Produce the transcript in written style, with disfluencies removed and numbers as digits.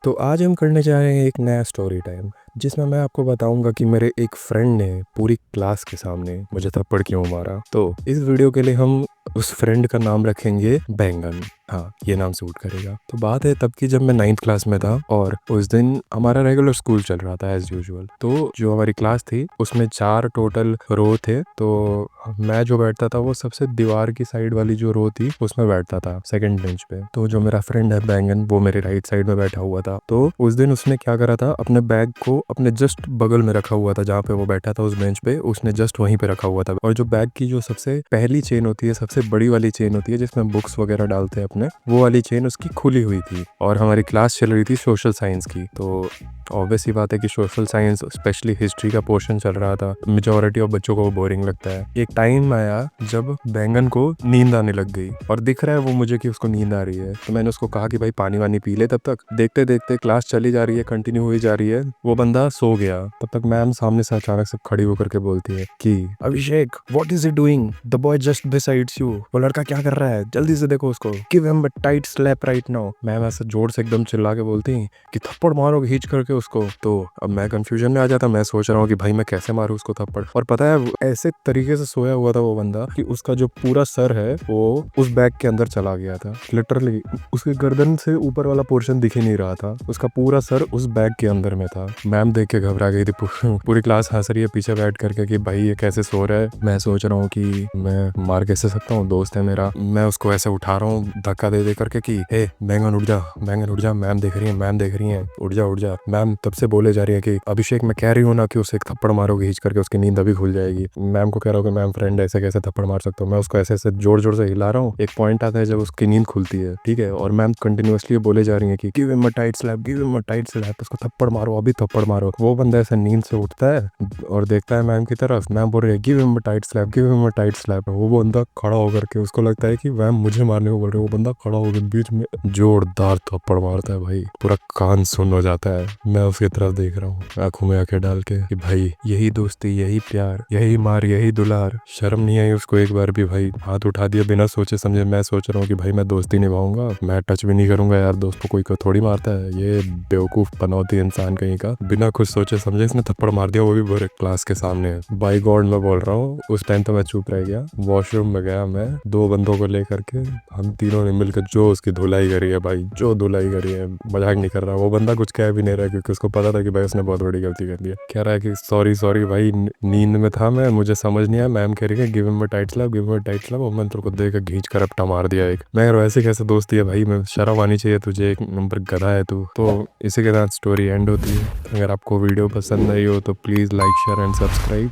तो आज हम करने जा रहे हैं एक नया स्टोरी टाइम, जिसमें मैं आपको बताऊंगा कि मेरे एक फ्रेंड ने पूरी क्लास के सामने मुझे थप्पड़ क्यों मारा। तो इस वीडियो के लिए हम उस फ्रेंड का नाम रखेंगे बैंगन। हाँ, ये नाम सूट करेगा। तो बात है तब की, जब मैं 9th क्लास में था और उस दिन हमारा रेगुलर स्कूल चल रहा था एज यूजुअल। तो जो हमारी क्लास थी उसमें 4 टोटल रो थे। तो मैं जो बैठता था वो सबसे दीवार की साइड वाली जो रो थी उसमें बैठता था, सेकंड बेंच पे। तो जो मेरा फ्रेंड है बैंगन, वो मेरे राइट साइड में बैठा हुआ था। तो उस दिन उसने क्या करा था, अपने बैग को अपने जस्ट बगल में रखा हुआ था, जहाँ पे वो बैठा था उस बेंच पे, उसने जस्ट वहीं पे रखा हुआ था। और जो बैग की जो सबसे पहली चेन होती है, सबसे बड़ी वाली चेन होती है जिसमें बुक्स वगैरह डालते हैं अपने, वो वाली चेन उसकी खुली हुई थी। और हमारी क्लास चल रही थी सोशल साइंस की। तो ऑब्वियस ही बात है कि सोशल साइंस, स्पेशली हिस्ट्री का पोर्शन चल रहा था। मेजोरिटी ऑफ बच्चों को बोरिंग लगता है। एक टाइम आया जब बैंगन को नींद आने लग गई और दिख रहा है वो मुझे कि उसको नींद आ रही है। तो मैंने उसको कहा कि भाई पानी वानी पी ले। तब तक देखते देखते क्लास चली जा रही है, कंटिन्यू हुई जा रही है, वो बंदा सो गया। तब तक मैम सामने से अचानक से खड़ी होकर के बोलती है कि Abhishek, what is it doing, the boy just besides you. वो लड़का क्या कर रहा है, जल्दी से देखो उसको, give him a tight slap right now. Ma'am ऐसे जोर से एकदम चिल्ला के बोलती है कि थप्पड़ मारो खींच करके उसको। तो अब मैं कंफ्यूजन में आ जाता, मैं सोच रहा हूँ कि भाई मैं कैसे मारूं उसको थप्पड़। और पता है वो ऐसे तरीके से सोया हुआ था वो बंदा कि उसका जो पूरा सर है वो उस बैग के अंदर चला गया था। लिटरली उसके गर्दन से ऊपर वाला पोर्शन दिख ही नहीं रहा था, उसका पूरा सर उस बैग के अंदर में था। मैम देख के घबरा गई थी। पूरी क्लास हंस रही है पीछे बैठ करके कि भाई ये कैसे सो रहा है। मैं सोच रहा हूँ कि मैं मार कैसे सकता हूँ, दोस्त है मेरा। मैं उसको ऐसे उठा रहा हूँ धक्का दे दे करके कि हे बैंगन उठ जा, बैंगन उठ जा, मैम देख रही है, मैम देख रही है, उठ जा उठ जा। मैम तब से बोले जा रही है कि अभिषेक, मैं कह रही हूँ ना कि उसे एक थप्पड़ मारोगे खींच करके, उसकी नींद अभी खुल जाएगी। मैम को कह रहा हूँ कि मैम फ्रेंड ऐसे कैसे थप्पड़ मार सकता हूँ। मैं उसको ऐसे ऐसे जोर जोर से हिला रहा हूँ। एक पॉइंट आता है जब उसकी नींद खुलती है, ठीक है, और मैम कंटिन्यूअसली बोले जा रही है कि give him a tight slap, give him a tight slap, उसको थप्पड़ मारो, अभी थप्पड़ मारो। वो बंदा ऐसे नींद से उठता है और देखता है मैम की तरफ। मैम बोल रही है give him a tight slap, give him a tight slap. वो बंदा खड़ा होकर के, उसको लगता है कि मैम मुझे मारने को बोल रहे, वो बंदा खड़ा होकर बीच में जोरदार थप्पड़ मारता है। भाई पूरा कान सुन हो जाता है। मैं उसकी तरफ देख रहा हूँ आंखों में आंखें डाल के कि भाई यही दोस्ती, यही प्यार, यही मार, यही दुलार। शर्म नहीं आई उसको एक बार भी। भाई हाथ उठा दिया बिना सोचे समझे। मैं सोच रहा हूँ कि भाई मैं दोस्ती निभाऊंगा, मैं टच भी नहीं करूंगा यार, दोस्त को कोई को थोड़ी मारता है। ये बेवकूफ पनौती इंसान कहीं का, बिना कुछ सोचे समझे इसने थप्पड़ मार दिया, वो भी पूरे क्लास के सामने। बाई गॉड मैं बोल रहा हूँ, उस टाइम तो मैं चुप रह गया। वॉशरूम में गया मैं, 2 बंदों को लेकर के, हम तीनों ने मिलकर जो उसकी धुलाई करी है भाई, जो धुलाई करी है, मजाक नहीं कर रहा। वो बंदा कुछ कह भी नहीं रहा क्योंकि उसको पता था कि भाई उसने बहुत बड़ी गलती कर दी है। कह रहा है कि सॉरी सॉरी भाई, नींद में था मैं, मुझे समझ नहीं आया। मैम कह रही है give him a tight slap, give him a tight slap, और मैंने तेरे को देख के घींच कर अपटा मार दिया एक। मैं वैसे कैसे दोस्ती है भाई, मैं शर्म आनी चाहिए तुझे, एक नंबर गधा है तू। तो इसी के साथ स्टोरी एंड होती है। अगर आपको वीडियो पसंद आई हो तो please like share and subscribe.